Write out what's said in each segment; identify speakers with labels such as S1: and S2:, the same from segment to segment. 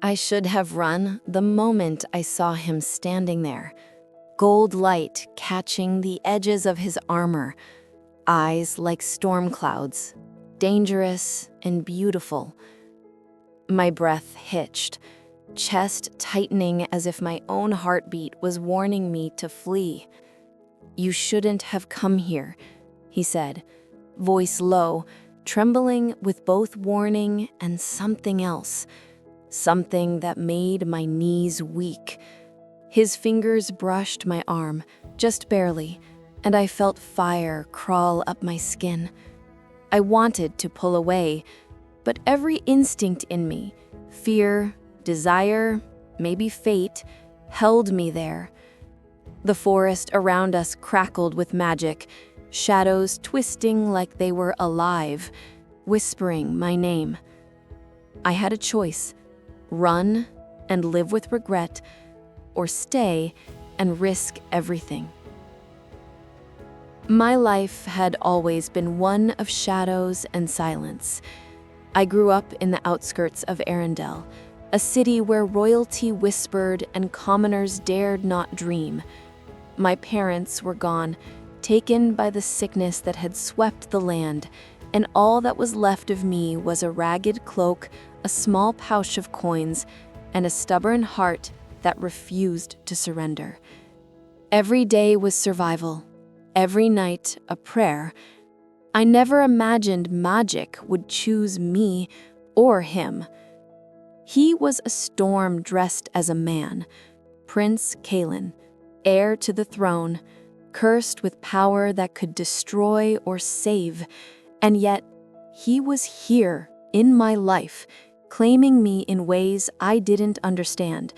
S1: I should have run the moment I saw him standing there, gold light catching the edges of his armor, eyes like storm clouds, dangerous and beautiful. My breath hitched, chest tightening as if my own heartbeat was warning me to flee. "You shouldn't have come here," he said, voice low, trembling with both warning and something else, something that made my knees weak. His fingers brushed my arm, just barely, and I felt fire crawl up my skin. I wanted to pull away, but every instinct in me, fear, desire, maybe fate, held me there. The forest around us crackled with magic, shadows twisting like they were alive, whispering my name. I had a choice: run and live with regret, or stay and risk everything. My life had always been one of shadows and silence. I grew up in the outskirts of Arendelle, a city where royalty whispered and commoners dared not dream. My parents were gone, taken by the sickness that had swept the land, and all that was left of me was a ragged cloak, a small pouch of coins, and a stubborn heart that refused to surrender. Every day was survival, every night a prayer. I never imagined magic would choose me or him. He was a storm dressed as a man, Prince Kaelin, heir to the throne, cursed with power that could destroy or save, and yet he was here in my life, claiming me in ways I didn't understand.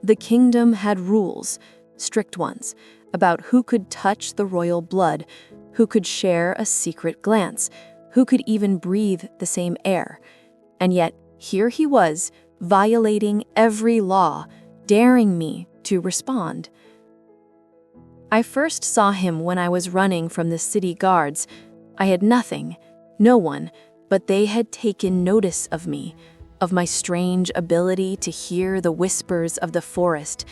S1: The kingdom had rules, strict ones, about who could touch the royal blood, who could share a secret glance, who could even breathe the same air. And yet, here he was, violating every law, daring me to respond. I first saw him when I was running from the city guards. I had nothing, no one, but they had taken notice of me, of my strange ability to hear the whispers of the forest.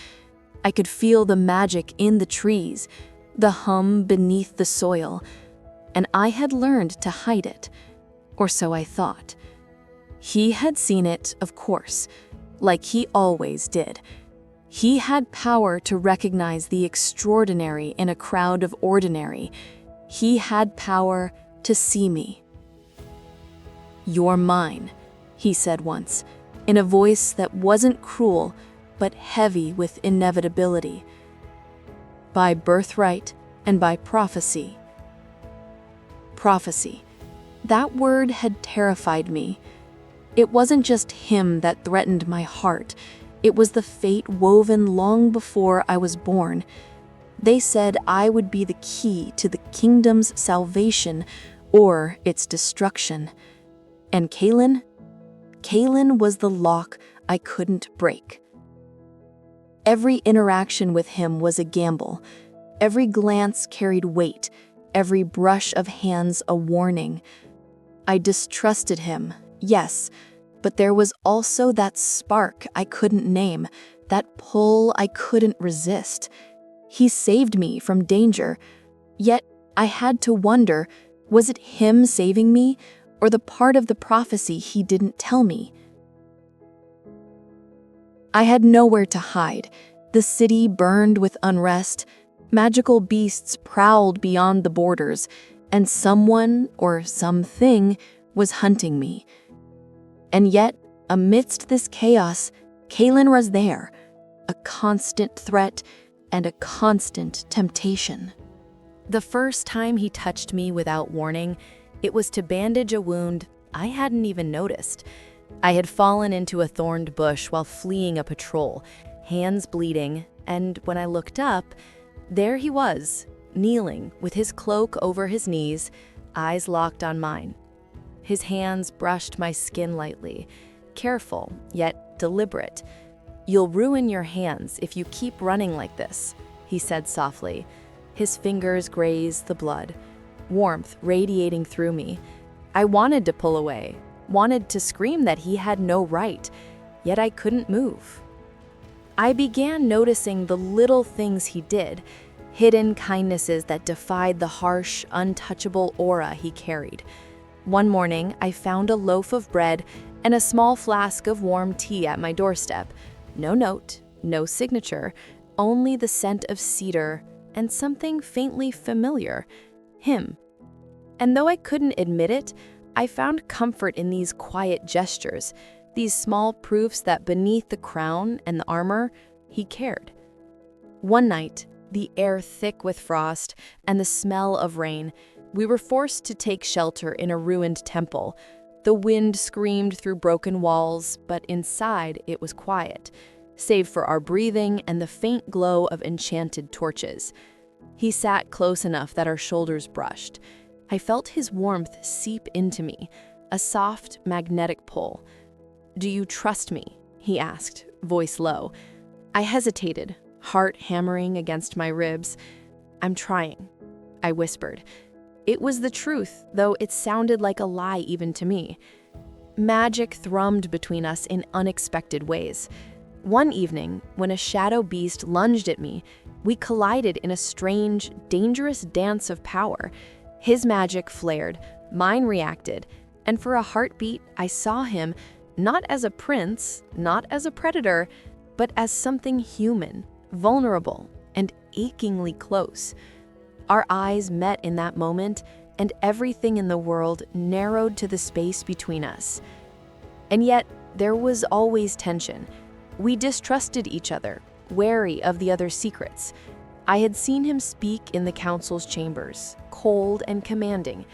S1: I could feel the magic in the trees, the hum beneath the soil, and I had learned to hide it, or so I thought. He had seen it, of course, like he always did. He had power to recognize the extraordinary in a crowd of ordinary. He had power to see me. "You're mine," he said once, in a voice that wasn't cruel, but heavy with inevitability. "By birthright and by prophecy." Prophecy. That word had terrified me. It wasn't just him that threatened my heart. It was the fate woven long before I was born. They said I would be the key to the kingdom's salvation or its destruction. And Kaelin was the lock I couldn't break. Every interaction with him was a gamble. Every glance carried weight, every brush of hands a warning. I distrusted him, yes, but there was also that spark I couldn't name, that pull I couldn't resist. He saved me from danger, yet I had to wonder, was it him saving me, or the part of the prophecy he didn't tell me? I had nowhere to hide. The city burned with unrest, magical beasts prowled beyond the borders, and someone or something was hunting me. And yet, amidst this chaos, Kaelin was there, a constant threat and a constant temptation. The first time he touched me without warning, it was to bandage a wound I hadn't even noticed. I had fallen into a thorned bush while fleeing a patrol, hands bleeding, and when I looked up, there he was, kneeling with his cloak over his knees, eyes locked on mine. His hands brushed my skin lightly, careful yet deliberate. "You'll ruin your hands if you keep running like this," he said softly. His fingers grazed the blood, warmth radiating through me. I wanted to pull away, wanted to scream that he had no right, yet I couldn't move. I began noticing the little things he did, hidden kindnesses that defied the harsh, untouchable aura he carried. One morning, I found a loaf of bread and a small flask of warm tea at my doorstep. No note, no signature, only the scent of cedar and something faintly familiar, him. And though I couldn't admit it, I found comfort in these quiet gestures, these small proofs that beneath the crown and the armor, he cared. One night, the air thick with frost and the smell of rain, we were forced to take shelter in a ruined temple. The wind screamed through broken walls, but inside it was quiet, save for our breathing and the faint glow of enchanted torches. He sat close enough that our shoulders brushed. I felt his warmth seep into me, a soft, magnetic pull. "Do you trust me?" he asked, voice low. I hesitated, heart hammering against my ribs. "I'm trying," I whispered. It was the truth, though it sounded like a lie even to me. Magic thrummed between us in unexpected ways. One evening, when a shadow beast lunged at me, we collided in a strange, dangerous dance of power. His magic flared, mine reacted, and for a heartbeat, I saw him not as a prince, not as a predator, but as something human, vulnerable, and achingly close. Our eyes met in that moment, and everything in the world narrowed to the space between us. And yet, there was always tension. We distrusted each other, wary of the other's secrets. I had seen him speak in the council's chambers, cold and commanding,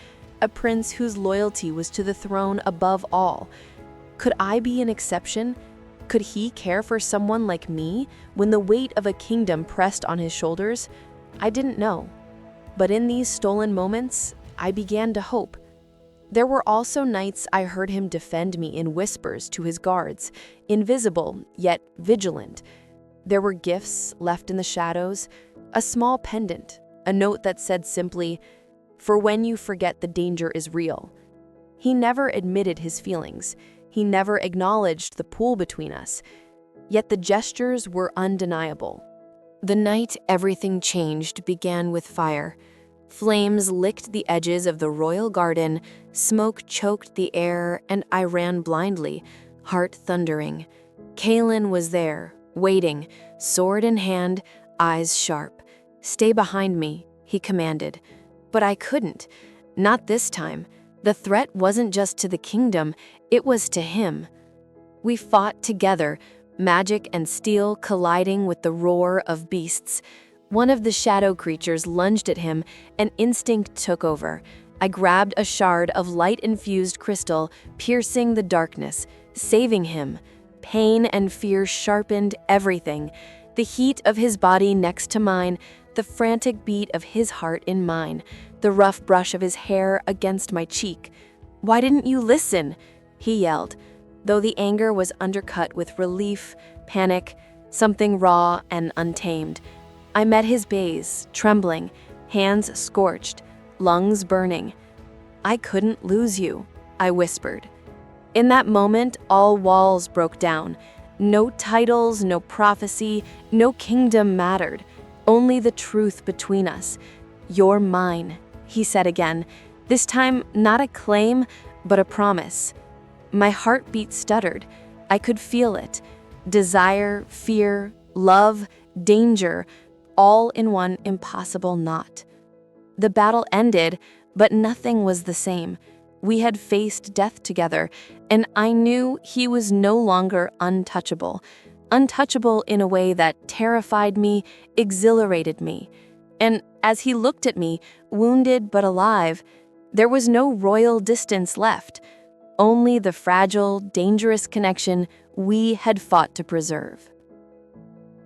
S1: a prince whose loyalty was to the throne above all. Could I be an exception? Could he care for someone like me when the weight of a kingdom pressed on his shoulders? I didn't know. But in these stolen moments, I began to hope. There were also nights I heard him defend me in whispers to his guards, invisible yet vigilant. There were gifts left in the shadows, a small pendant, a note that said simply, "For when you forget the danger is real." He never admitted his feelings. He never acknowledged the pull between us. Yet the gestures were undeniable. The night everything changed began with fire. Flames licked the edges of the royal garden, smoke choked the air, and I ran blindly, heart thundering. Kaelin was there, waiting, sword in hand, eyes sharp. "Stay behind me," he commanded. But I couldn't. Not this time. The threat wasn't just to the kingdom, it was to him. We fought together, magic and steel colliding with the roar of beasts. One of the shadow creatures lunged at him, and instinct took over. I grabbed a shard of light-infused crystal, piercing the darkness, saving him. Pain and fear sharpened everything. The heat of his body next to mine, the frantic beat of his heart in mine, the rough brush of his hair against my cheek. "Why didn't you listen?" he yelled, though the anger was undercut with relief, panic, something raw and untamed. I met his gaze, trembling, hands scorched, lungs burning. "I couldn't lose you," I whispered. In that moment, all walls broke down. No titles, no prophecy, no kingdom mattered. Only the truth between us. "You're mine," he said again. This time, not a claim, but a promise. My heartbeat stuttered. I could feel it. Desire, fear, love, danger, all in one impossible knot. The battle ended, but nothing was the same. We had faced death together, and I knew he was no longer untouchable. Untouchable in a way that terrified me, exhilarated me. And as he looked at me, wounded but alive, there was no royal distance left, only the fragile, dangerous connection we had fought to preserve.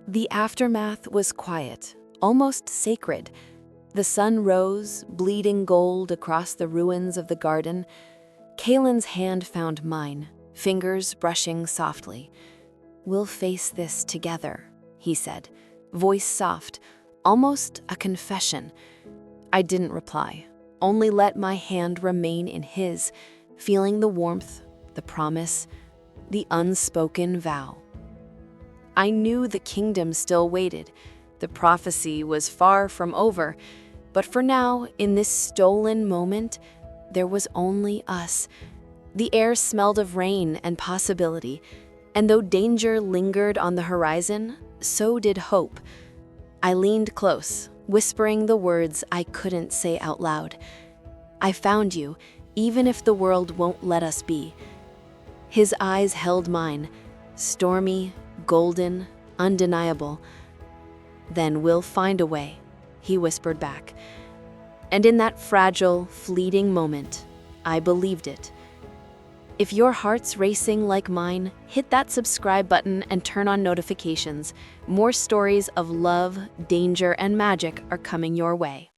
S1: The aftermath was quiet, almost sacred. The sun rose, bleeding gold across the ruins of the garden. Kaelin's hand found mine, fingers brushing softly. "We'll face this together," he said, voice soft, almost a confession. I didn't reply, only let my hand remain in his, feeling the warmth, the promise. the unspoken vow. I knew the kingdom still waited. The prophecy was far from over, but for now, in this stolen moment, there was only us. The air smelled of rain and possibility, and though danger lingered on the horizon, so did hope. I leaned close, whispering the words I couldn't say out loud. I found you, even if the world won't let us be. His eyes held mine, stormy, golden, undeniable. Then we'll find a way, he whispered back. And in that fragile, fleeting moment, I believed it. If your heart's racing like mine, hit that subscribe button and turn on notifications. More stories of love, danger, and magic are coming your way.